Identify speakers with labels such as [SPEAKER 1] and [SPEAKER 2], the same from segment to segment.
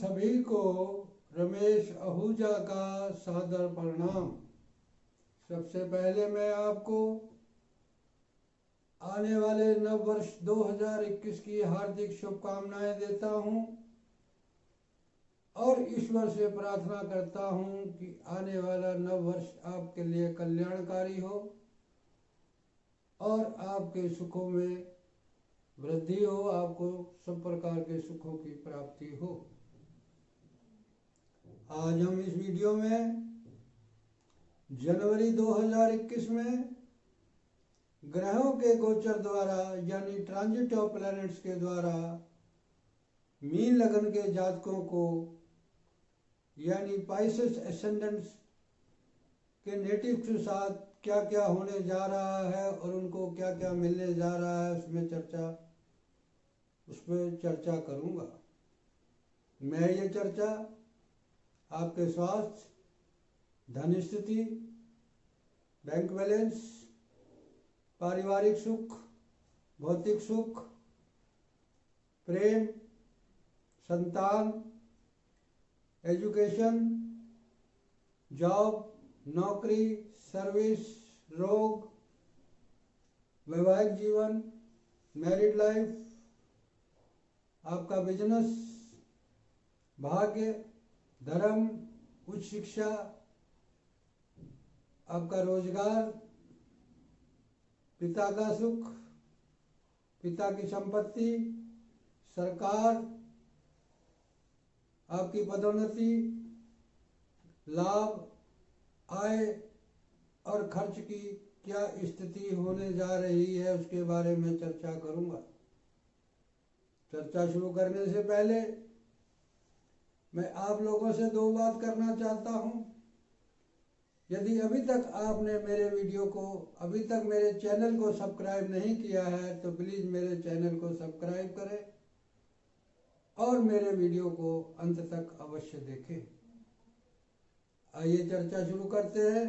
[SPEAKER 1] सभी को रमेश आहूजा का सादर प्रणाम। सबसे पहले मैं आपको आने वाले नव वर्ष 2021 की हार्दिक शुभकामनाएं देता हूं और ईश्वर से प्रार्थना करता हूं कि आने वाला नव वर्ष आपके लिए कल्याणकारी हो और आपके सुखों में वृद्धि हो, आपको सब प्रकार के सुखों की प्राप्ति हो। आज हम इस वीडियो में जनवरी 2021 में ग्रहों के गोचर द्वारा यानी ट्रांजिट ऑफ प्लैनेट्स के द्वारा मीन लगन के जातकों को यानी पाइसेस एसेंडेंट्स के नेटिव के साथ क्या क्या होने जा रहा है और उनको क्या क्या मिलने जा रहा है उस पर चर्चा करूंगा। मैं ये चर्चा आपके स्वास्थ्य, धन स्थिति, बैंक बैलेंस, पारिवारिक सुख, भौतिक सुख, प्रेम, संतान, एजुकेशन, जॉब, नौकरी, सर्विस, रोग, वैवाहिक जीवन, मैरिड लाइफ, आपका बिजनेस, भाग्य, धर्म, उच्च शिक्षा, आपका रोजगार, पिता का सुख, पिता की संपत्ति, सरकार, आपकी पदोन्नति, लाभ, आय और खर्च की क्या स्थिति होने जा रही है उसके बारे में चर्चा करूंगा। चर्चा शुरू करने से पहले मैं आप लोगों से दो बात करना चाहता हूं। यदि अभी तक आपने मेरे वीडियो को, अभी तक मेरे चैनल को सब्सक्राइब नहीं किया है तो प्लीज़ मेरे चैनल को सब्सक्राइब करें और मेरे वीडियो को अंत तक अवश्य देखें। आइए चर्चा शुरू करते हैं।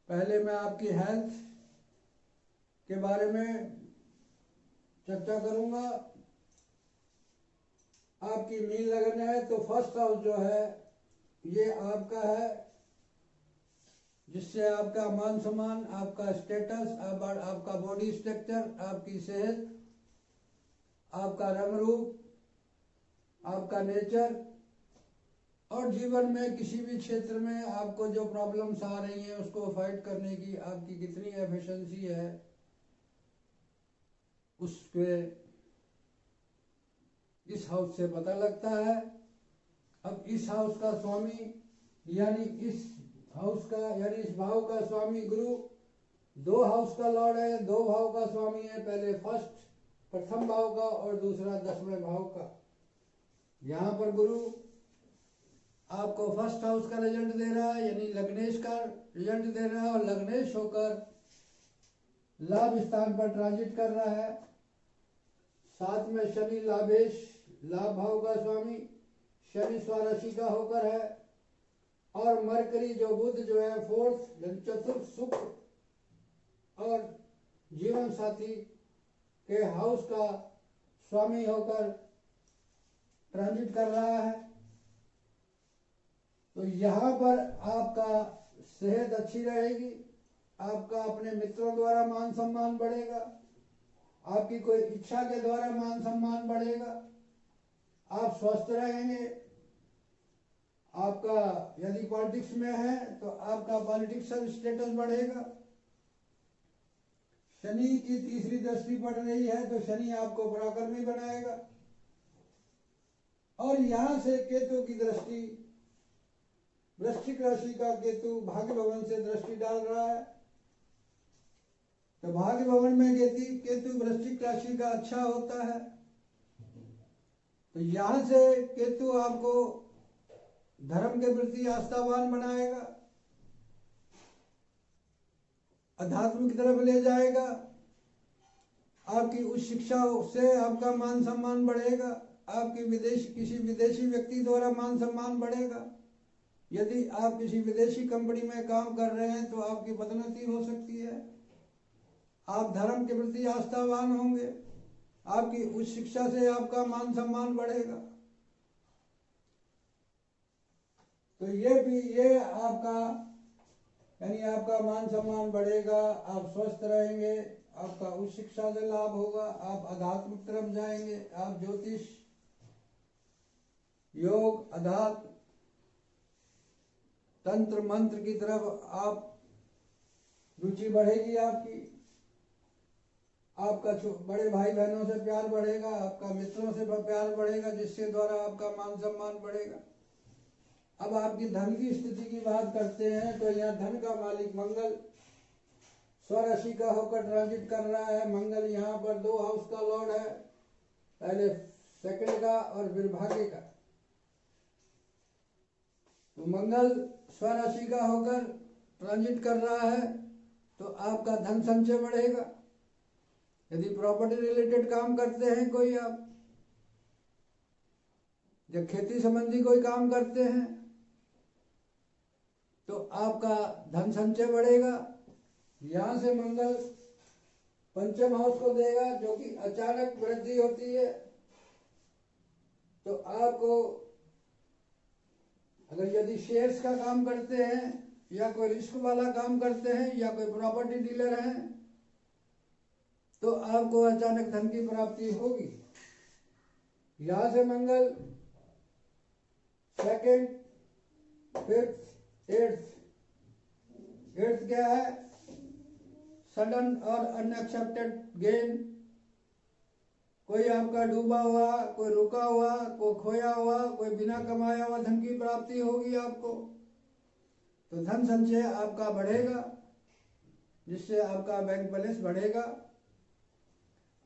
[SPEAKER 1] पहले मैं आपकी हेल्थ के बारे में चर्चा करूंगा। आपकी मीन लगन है तो फर्स्ट हाउस जो है ये आपका है, जिससे आपका मान सम्मान, आपका स्टेटस, आपका बॉडी स्ट्रक्चर, आपकी सेहत, आपका रंग रूप, आपका नेचर और जीवन में किसी भी क्षेत्र में आपको जो प्रॉब्लम्स आ रही हैं उसको फाइट करने की आपकी कितनी एफिशिएंसी है उसके इस हाउस से पता लगता है। अब इस हाउस का स्वामी यानी इस भाव का स्वामी गुरु दो हाउस का लॉर्ड है, दो भाव का स्वामी है। पहले प्रथम भाव का और दूसरा 10वें भाव का। यहाँ पर गुरु आपको फर्स्ट हाउस का रिजल्ट दे रहा है यानी लग्नेश का रिजल्ट दे रहा है और लग्नेश होकर लाभ स्थान पर ट्रांजिट कर रहा है। साथ में शनि लाभेश, लाभ भाव का स्वामी शनि स्वराशि का होकर है और मरकरी जो बुध जो है फोर्थ यानी चतुर्थ सुख और जीवन साथी के हाउस का स्वामी होकर ट्रांजिट कर रहा है। तो यहाँ पर आपका सेहत अच्छी रहेगी, आपका अपने मित्रों द्वारा मान सम्मान बढ़ेगा, आपकी कोई इच्छा के द्वारा मान सम्मान बढ़ेगा, आप स्वस्थ रहेंगे। आपका यदि पॉलिटिक्स में है तो आपका पॉलिटिक्सल स्टेटस बढ़ेगा। शनि की तीसरी दृष्टि पड़ रही है तो शनि आपको पराक्रमी बनाएगा और यहां से केतु की दृष्टि, वृश्चिक राशि का केतु भाग्य भवन से दृष्टि डाल रहा है। तो भाग्य भवन में केतु वृश्चिक राशि का अच्छा होता है। तो यहां से केतु आपको धर्म के प्रति आस्थावान बनाएगा, अध्यात्म की तरफ ले जाएगा, आपकी उच्च शिक्षा से आपका मान सम्मान बढ़ेगा, आपकी किसी विदेशी व्यक्ति द्वारा मान सम्मान बढ़ेगा। यदि आप किसी विदेशी कंपनी में काम कर रहे हैं तो आपकी पदोन्नति हो सकती है। आप धर्म के प्रति आस्थावान होंगे, आपकी उच्च शिक्षा से आपका मान सम्मान बढ़ेगा तो ये भी, ये आपका यानी आपका मान सम्मान बढ़ेगा, आप स्वस्थ रहेंगे, आपका उच्च शिक्षा से लाभ होगा, आप अध्यात्म की तरफ जाएंगे, आप ज्योतिष, योग, अध्यात्म, तंत्र मंत्र की तरफ आप रुचि बढ़ेगी आपकी, आपका बड़े भाई बहनों से प्यार बढ़ेगा, आपका मित्रों से प्यार बढ़ेगा, जिसके द्वारा आपका मान सम्मान बढ़ेगा। अब आपकी धन की स्थिति की बात करते हैं तो यहाँ धन का मालिक मंगल स्वराशि का होकर ट्रांजिट कर रहा है। मंगल यहाँ पर 2 हाउस का लॉर्ड है, पहले सेकंड का और फिर भाग्य का। तो मंगल स्वराशि का होकर ट्रांजिट कर रहा है तो आपका धन संचय बढ़ेगा। यदि प्रॉपर्टी रिलेटेड काम करते हैं कोई, आप जब खेती संबंधी कोई काम करते हैं तो आपका धन संचय बढ़ेगा। यहां से मंगल पंचम हाउस को देगा जो कि अचानक वृद्धि होती है। तो आपको अगर यदि शेयर्स का काम करते हैं या कोई रिस्क वाला काम करते हैं या कोई प्रॉपर्टी डीलर हैं तो आपको अचानक धन की प्राप्ति होगी। यहां से मंगल सेकंड, फिफ्थ, एट्थ क्या है? सडन और अनएक्सपेक्टेड गेन। कोई आपका डूबा हुआ, कोई रुका हुआ, कोई खोया हुआ, कोई बिना कमाया हुआ धन की प्राप्ति होगी आपको। तो धन संचय आपका बढ़ेगा जिससे आपका बैंक बैलेंस बढ़ेगा।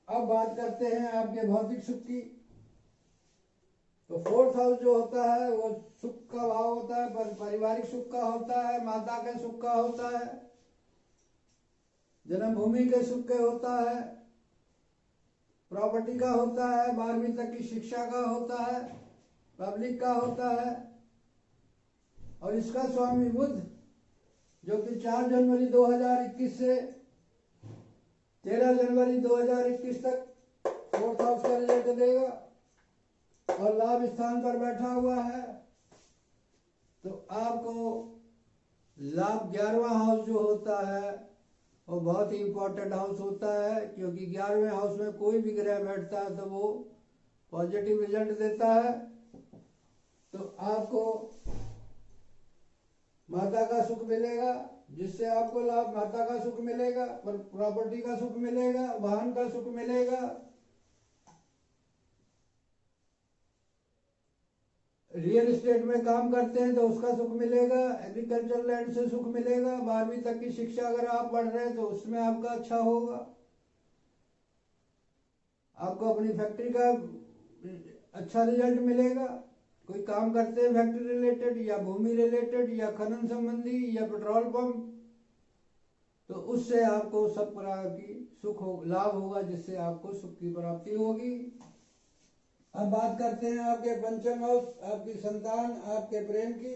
[SPEAKER 1] अब बात करते हैं आपके भौतिक सुख की। तो 4th हाउस जो होता है वो सुख का भाव होता है, पर पारिवारिक सुख का होता है, माता के सुख का होता है, जन्मभूमि के सुख के होता है, प्रॉपर्टी का होता है, 12वीं तक की शिक्षा का होता है, पब्लिक का होता है। और इसका स्वामी बुध जो कि 4 जनवरी 2021 से 13 जनवरी 2021 तक 4th हाउस का रिजल्ट देगा और लाभ स्थान पर बैठा हुआ है। तो आपको लाभ 11वां हाउस जो होता है वो बहुत ही इंपॉर्टेंट हाउस होता है, क्योंकि 11वें हाउस में कोई भी ग्रह बैठता है तो वो पॉजिटिव रिजल्ट देता है। तो आपको माता का सुख मिलेगा जिससे आपको लाभ, माता का सुख मिलेगा, पर प्रॉपर्टी का सुख मिलेगा, वाहन का सुख मिलेगा, रियल एस्टेट में काम करते हैं तो उसका सुख मिलेगा, एग्रीकल्चर लैंड से सुख मिलेगा, 12वीं तक की शिक्षा अगर आप पढ़ रहे हैं तो उसमें आपका अच्छा होगा। आपको अपनी फैक्ट्री का अच्छा रिजल्ट मिलेगा। कोई काम करते हैं फैक्ट्री रिलेटेड या भूमि रिलेटेड या खनन संबंधी या पेट्रोल पंप, तो उससे आपको सब प्रकार की सुख हो, लाभ होगा, जिससे आपको सुख की प्राप्ति होगी। अब बात करते हैं आपके पंचम हाउस, आपकी संतान, आपके प्रेम की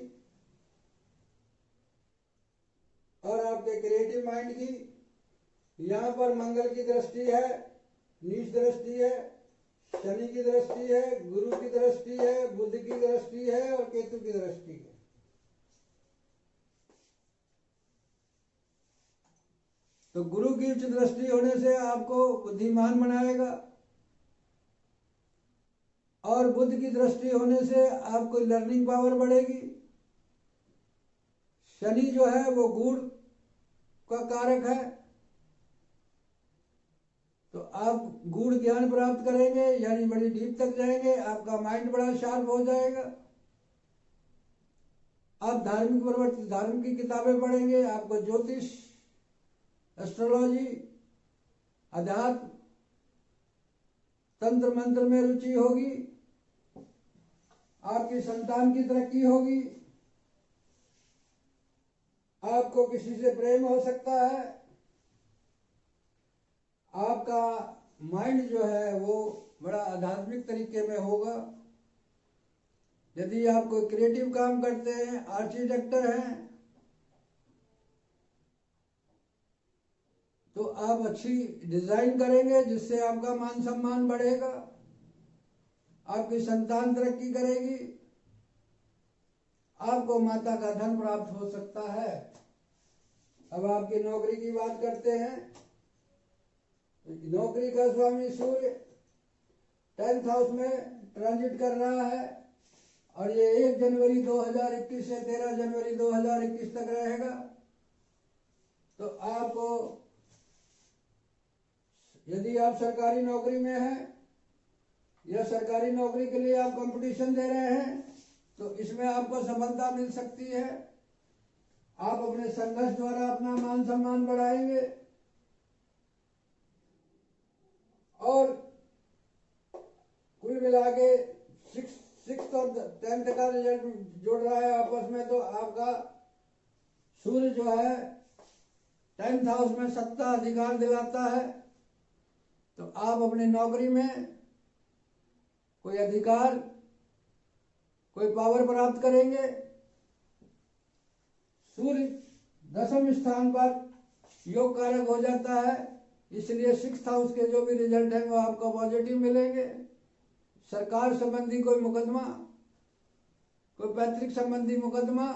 [SPEAKER 1] और आपके क्रिएटिव माइंड की। यहाँ पर मंगल की दृष्टि है, नीच दृष्टि है, शनि की दृष्टि है, गुरु की दृष्टि है, बुध की दृष्टि है और केतु की दृष्टि है। तो गुरु की उच्च दृष्टि होने से आपको बुद्धिमान बनाएगा और बुध की दृष्टि होने से आपको लर्निंग पावर बढ़ेगी। शनि जो है वो गुण का कारक है, तो आप गूढ़ ज्ञान प्राप्त करेंगे, यानी बड़ी डीप तक जाएंगे, आपका माइंड बड़ा शार्प हो जाएगा। आप धार्मिक प्रवृत्ति, धार्मिक की किताबें पढ़ेंगे, आपको ज्योतिष, एस्ट्रोलॉजी, अध्यात्म, तंत्र मंत्र में रुचि होगी, आपकी संतान की तरक्की होगी, आपको किसी से प्रेम हो सकता है, आपका माइंड जो है वो बड़ा आध्यात्मिक तरीके में होगा। यदि आप कोई क्रिएटिव काम करते हैं, आर्किटेक्टर हैं, तो आप अच्छी डिजाइन करेंगे जिससे आपका मान सम्मान बढ़ेगा, आपकी संतान तरक्की करेगी, आपको माता का धन प्राप्त हो सकता है। अब आपकी नौकरी की बात करते हैं। नौकरी का स्वामी सूर्य 10th हाउस में ट्रांजिट कर रहा है और ये 1 जनवरी 2021 से 13 जनवरी 2021 तक रहेगा। तो आपको, यदि आप सरकारी नौकरी में हैं या सरकारी नौकरी के लिए आप कंपटीशन दे रहे हैं, तो इसमें आपको सफलता मिल सकती है। आप अपने संघर्ष द्वारा अपना मान सम्मान बढ़ाएंगे और कुल मिला के 6th और 10th का रिजल्ट जोड़ रहा है आपस में, तो आपका सूर्य जो है 10th हाउस में सत्ता अधिकार दिलाता है। तो आप अपनी नौकरी में कोई अधिकार, कोई पावर प्राप्त करेंगे। सूर्य 10वें स्थान पर योग कारक हो जाता है, इसलिए 6th हाउस के जो भी रिजल्ट है वो आपको पॉजिटिव मिलेंगे। सरकार संबंधी कोई मुकदमा, कोई पैतृक संबंधी मुकदमा,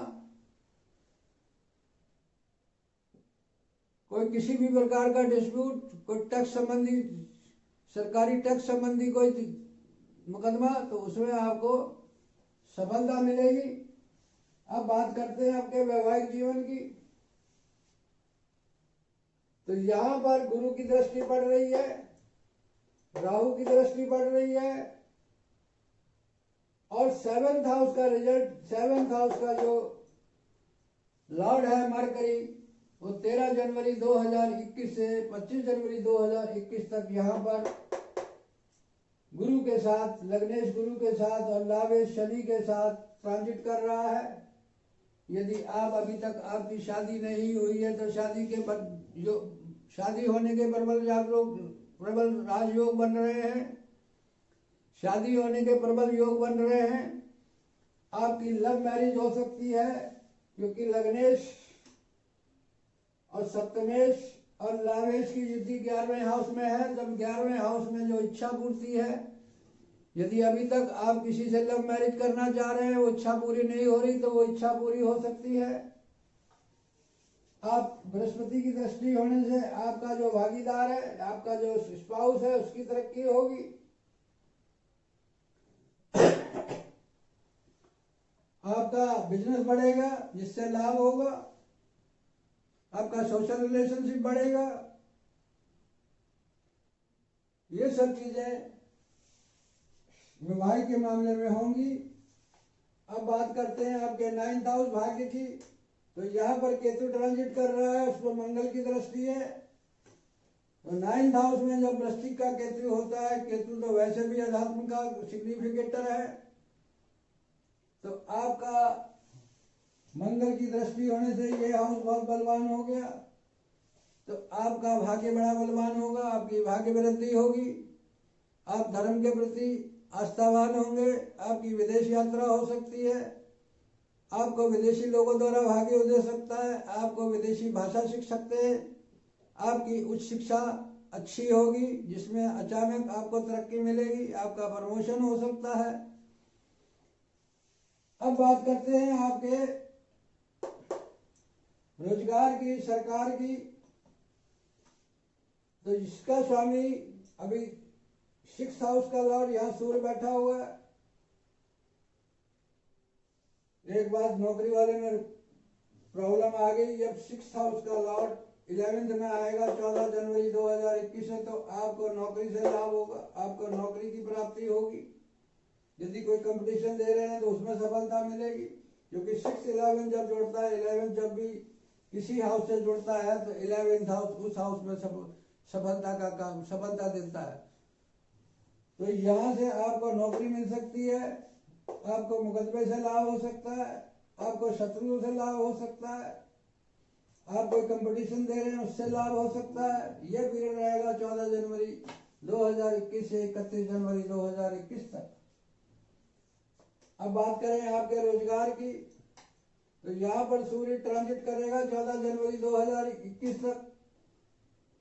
[SPEAKER 1] कोई किसी भी प्रकार का डिस्प्यूट, कोई टैक्स संबंधी, सरकारी टैक्स संबंधी कोई मुकदमा, तो उसमें आपको सफलता मिलेगी। अब बात करते हैं आपके वैवाहिक जीवन की। तो यहां पर गुरु की दृष्टि पड़ रही है, राहु की दृष्टि पड़ रही है और 7th हाउस का रिजल्ट, 7th हाउस का जो लॉर्ड है मरकरी, वो 13 जनवरी 2021 से 25 जनवरी 2021 तक यहाँ पर गुरु के साथ, लग्नेश गुरु के साथ और लावेश शनि के साथ ट्रांजिट कर रहा है। यदि आप अभी तक आपकी शादी नहीं हुई है तो शादी होने के प्रबल राजयोग बन रहे हैं, शादी होने के प्रबल योग बन रहे हैं। आपकी लव मैरिज हो सकती है, क्योंकि लग्नेश और सप्तमेश और लावेश की युद्धि 11वें हाउस में है। जब 11वें हाउस में जो इच्छा पूर्ति है, यदि अभी तक आप किसी से लव मैरिज करना चाह रहे हैं, वो इच्छा पूरी नहीं हो रही, तो वो इच्छा पूरी हो सकती है। आप बृहस्पति की दृष्टि होने से आपका जो भागीदार है, आपका जो स्पाउस है, उसकी तरक्की होगी। आपका बिजनेस बढ़ेगा जिससे लाभ होगा, आपका सोशल रिलेशनशिप बढ़ेगा। ये सब चीजें विवाह के मामले में होंगी। अब बात करते हैं आपके 9th हाउस भाग्य की। तो यहाँ पर केतु ट्रांजिट कर रहा है, उस पर मंगल की दृष्टि है। तो 9th हाउस में जब वृश्चिक का केतु होता है, केतु तो वैसे भी अध्यात्म का सिग्निफिकेटर है, तो आपका मंगल की दृष्टि होने से ये हाउस बहुत बलवान हो गया। तो आपका भाग्य बड़ा बलवान होगा, आपकी भाग्य वृद्धि होगी, आप धर्म के प्रति आस्थावान होंगे, आपकी विदेश यात्रा हो सकती है, आपको विदेशी लोगों द्वारा भाग्य दे सकता है, आपको विदेशी भाषा सीख सकते हैं, आपकी उच्च शिक्षा अच्छी होगी जिसमें अचानक आपको तरक्की मिलेगी, आपका प्रमोशन हो सकता है। अब बात करते हैं आपके रोजगार की, सरकार की। तो इसका स्वामी अभी 6th हाउस का लॉर्ड यहाँ सूर्य बैठा हुआ है। एक बात नौकरी वाले में प्रॉब्लम आ गई, जब 6th हाउस का लॉर्ड 11th में आएगा 14 जनवरी 2021 से, तो आपको नौकरी से लाभ होगा, आपको नौकरी की प्राप्ति होगी। यदि कोई कंपटीशन दे रहे हैं तो उसमें सफलता मिलेगी, क्योंकि 6-11 जब जुड़ता है, 11 जब भी किसी हाउस से जुड़ता है तो 11th हाउस उस हाउस में सफलता देता है। तो यहाँ से आपको नौकरी मिल सकती है, आपको मुकदमे से लाभ हो सकता है, आपको शत्रुओं से लाभ हो सकता है, आप कोई कंपटीशन दे रहे हैं उससे लाभ हो सकता है। यह पीरियड रहेगा 14 जनवरी 2021 से 31 जनवरी 2021 तक। अब बात करें आपके रोजगार की। तो यहाँ पर सूर्य ट्रांजिट करेगा 14 जनवरी 2021 तक,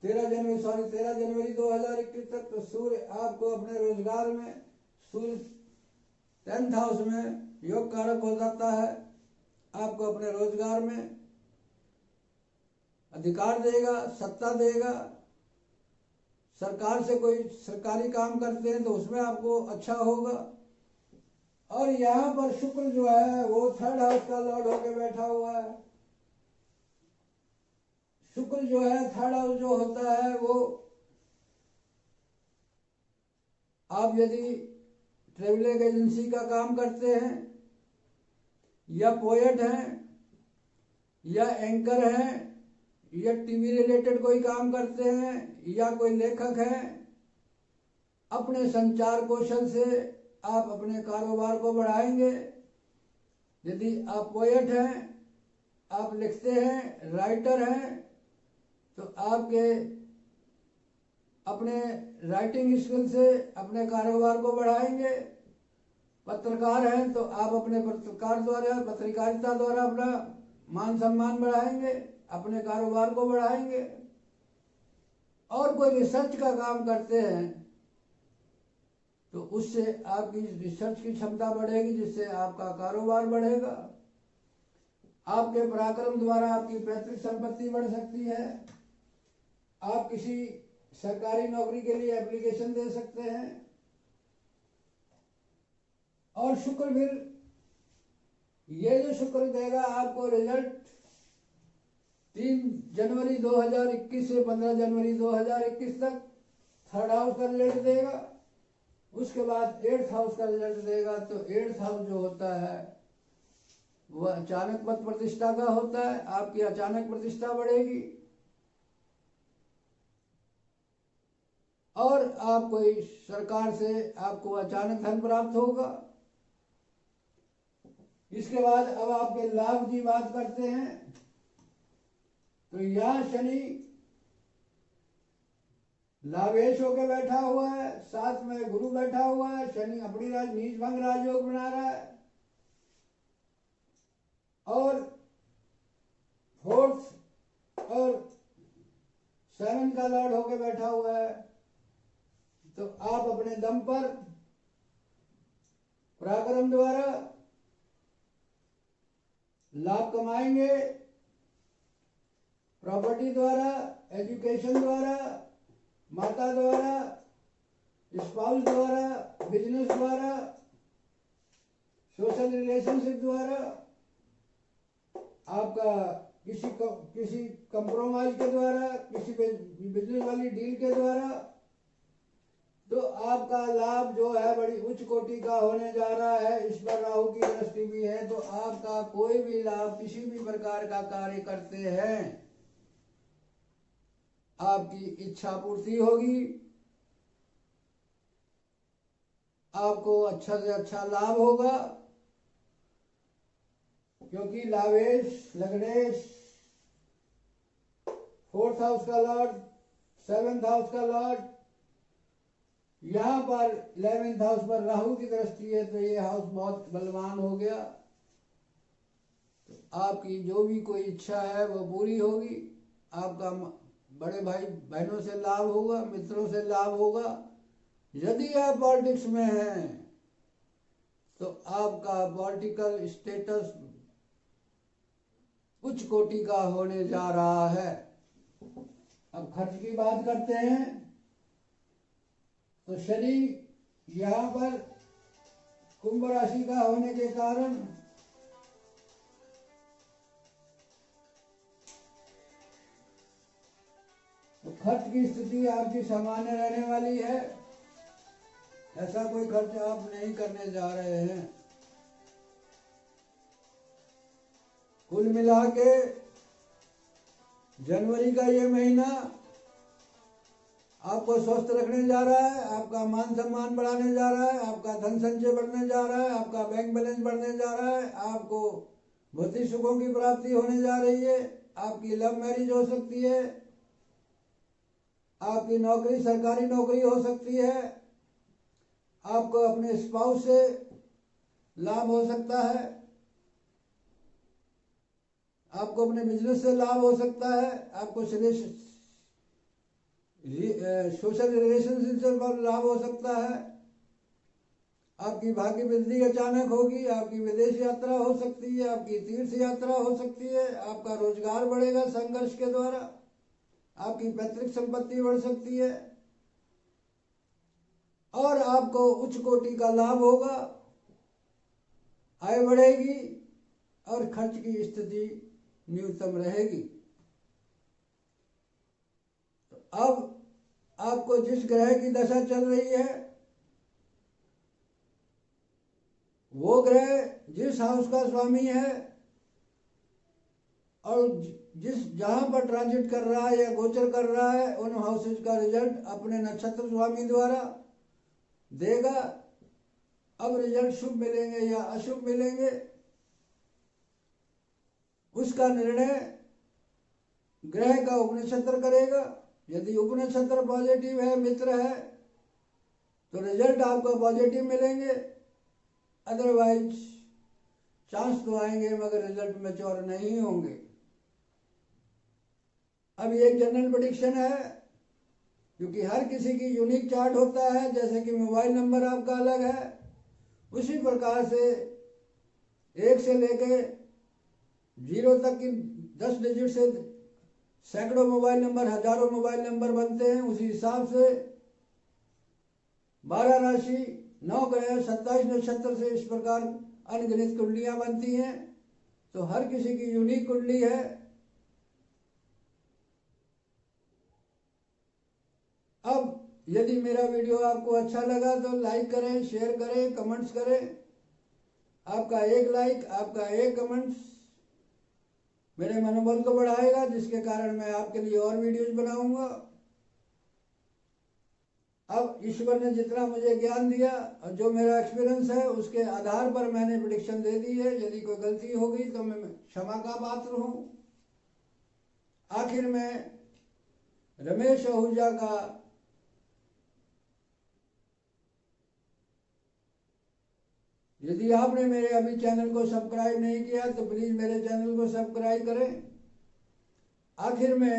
[SPEAKER 1] 13 जनवरी 2021 तक। तो सूर्य आपको अपने रोजगार में, सूर्य 10th हाउस में योग कारक हो जाता है, आपको अपने रोजगार में अधिकार देगा, सत्ता देगा। सरकार से कोई सरकारी काम करते हैं तो उसमें आपको अच्छा होगा। और यहाँ पर शुक्र जो है वो थर्ड हाउस का लॉर्ड होके बैठा हुआ है। शुक्र जो है थर्ड हाउस जो होता है वो, आप यदि ट्रेवलिंग एजेंसी का काम करते हैं या पोएट हैं या एंकर हैं या टीवी रिलेटेड कोई काम करते हैं या कोई लेखक हैं, अपने संचार कौशल से आप अपने कारोबार को बढ़ाएंगे। यदि आप पोएट हैं, आप लिखते हैं, राइटर हैं, तो आपके अपने राइटिंग स्किल से अपने कारोबार को बढ़ाएंगे। पत्रकार हैं तो आप अपने पत्रकारिता द्वारा अपना मान सम्मान बढ़ाएंगे, अपने कारोबार को बढ़ाएंगे। और कोई रिसर्च का काम करते हैं तो उससे आपकी रिसर्च की क्षमता बढ़ेगी, जिससे आपका कारोबार बढ़ेगा। आपके पराक्रम द्वारा आपकी पैतृक संपत्ति बढ़ सकती है। आप किसी सरकारी नौकरी के लिए एप्लीकेशन दे सकते हैं। और शुक्र फिर ये जो शुक्र देगा आपको रिजल्ट 3 जनवरी 2021 से 15 जनवरी 2021 तक थर्ड हाउस का रिजल्ट देगा। उसके बाद 8th हाउस का रिजल्ट देगा। तो 8th हाउस जो होता है वह अचानक पद प्रतिष्ठा का होता है। आपकी अचानक प्रतिष्ठा बढ़ेगी और आप कोई सरकार से आपको अचानक धन प्राप्त होगा। इसके बाद अब आपके लाभ की बात करते हैं तो यहाँ शनि लाभेश होकर बैठा हुआ है, साथ में गुरु बैठा हुआ है। शनि अपनी नीच भंग राजयोग बना रहा है और 4th और 7th का लॉर्ड होकर बैठा हुआ है। तो आप अपने दम पर पराक्रम द्वारा लाभ कमाएंगे, प्रॉपर्टी द्वारा, एजुकेशन द्वारा, माता द्वारा, स्पाउस द्वारा, बिजनेस द्वारा, सोशल रिलेशनशिप द्वारा, आपका किसी कंप्रोमाइज के द्वारा, किसी बिजनेस वाली डील के द्वारा, तो आपका लाभ जो है बड़ी उच्च कोटि का होने जा रहा है। इस पर राहु की दृष्टि भी है। तो आपका कोई भी लाभ, किसी भी प्रकार का कार्य करते हैं, आपकी इच्छा पूर्ति होगी, आपको अच्छा से अच्छा लाभ होगा। क्योंकि लाभेश, लग्नेश, 4th हाउस का लॉर्ड, 7th हाउस का लॉर्ड, यहाँ पर 11th हाउस पर राहु की दृष्टि है। तो ये हाउस बहुत बलवान हो गया। तो आपकी जो भी कोई इच्छा है वो पूरी होगी। आपका बड़े भाई बहनों से लाभ होगा, मित्रों से लाभ होगा। यदि आप पॉलिटिक्स में हैं तो आपका पॉलिटिकल स्टेटस उच्च कोटि का होने जा रहा है। अब खर्च की बात करते हैं तो शनि यहाँ पर कुंभ राशि का होने के कारण तो खर्च की स्थिति आपकी सामान्य रहने वाली है। ऐसा कोई खर्च आप नहीं करने जा रहे हैं। कुल मिला के जनवरी का ये महीना आपको स्वस्थ रखने जा रहा है, आपका मान सम्मान बढ़ाने जा रहा है, आपका धन संचय बढ़ने जा रहा है, आपका बैंक बैलेंस बढ़ने जा रहा है, आपको भौतिक सुखों की प्राप्ति होने जा रही है, आपकी लव मैरिज हो सकती है, आपकी नौकरी सरकारी नौकरी हो सकती है, आपको अपने स्पाउस से लाभ हो सकता है, आपको अपने बिजनेस से लाभ हो सकता है, आपको सोशल रिलेशनशिप से लाभ हो सकता है, आपकी भाग्य वृद्धि अचानक होगी, आपकी विदेश यात्रा हो सकती है, आपकी तीर्थ यात्रा हो सकती है, आपका रोजगार बढ़ेगा संघर्ष के द्वारा, आपकी पैतृक संपत्ति बढ़ सकती है और आपको उच्च कोटि का लाभ होगा, आय बढ़ेगी और खर्च की स्थिति न्यूनतम रहेगी। तो अब आपको जिस ग्रह की दशा चल रही है वो ग्रह जिस हाउस का स्वामी है और जहां पर ट्रांजिट कर रहा है या गोचर कर रहा है उन हाउसेज का रिजल्ट अपने नक्षत्र स्वामी द्वारा देगा। अब रिजल्ट शुभ मिलेंगे या अशुभ मिलेंगे उसका निर्णय ग्रह का उपनक्षत्र करेगा। यदि उपनक्षत्र पॉजिटिव है, मित्र है, तो रिजल्ट आपको पॉजिटिव मिलेंगे, अदरवाइज चांस तो आएंगे मगर रिजल्ट मैच्योर नहीं होंगे। अब ये एक जनरल प्रेडिक्शन है क्योंकि हर किसी की यूनिक चार्ट होता है। जैसे कि मोबाइल नंबर आपका अलग है, उसी प्रकार से 1 से लेके 0 तक की 10 डिजिट से सैकड़ों मोबाइल नंबर, हजारों मोबाइल नंबर बनते हैं। उसी हिसाब से 12 राशि, 9 ग्रह, 27 नक्षत्र से इस प्रकार अनगिनत कुंडलियां बनती हैं। तो हर किसी की यूनिक कुंडली है। अब यदि मेरा वीडियो आपको अच्छा लगा तो लाइक करें, शेयर करें, कमेंट्स करें। आपका एक लाइक, आपका एक कमेंट्स मेरे मनोबल को बढ़ाएगा, जिसके कारण मैं आपके लिए और वीडियोज बनाऊंगा। अब ईश्वर ने जितना मुझे ज्ञान दिया और जो मेरा एक्सपीरियंस है उसके आधार पर मैंने प्रेडिक्शन दे दी है। यदि कोई गलती होगी तो मैं क्षमा का पात्र हूं। आखिर में रमेश आहूजा का यदि आपने मेरे अभी चैनल को सब्सक्राइब नहीं किया तो प्लीज मेरे चैनल को सब्सक्राइब करें। आखिर में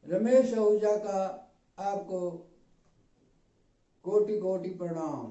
[SPEAKER 1] रमेश आहूजा का आपको कोटि कोटि प्रणाम।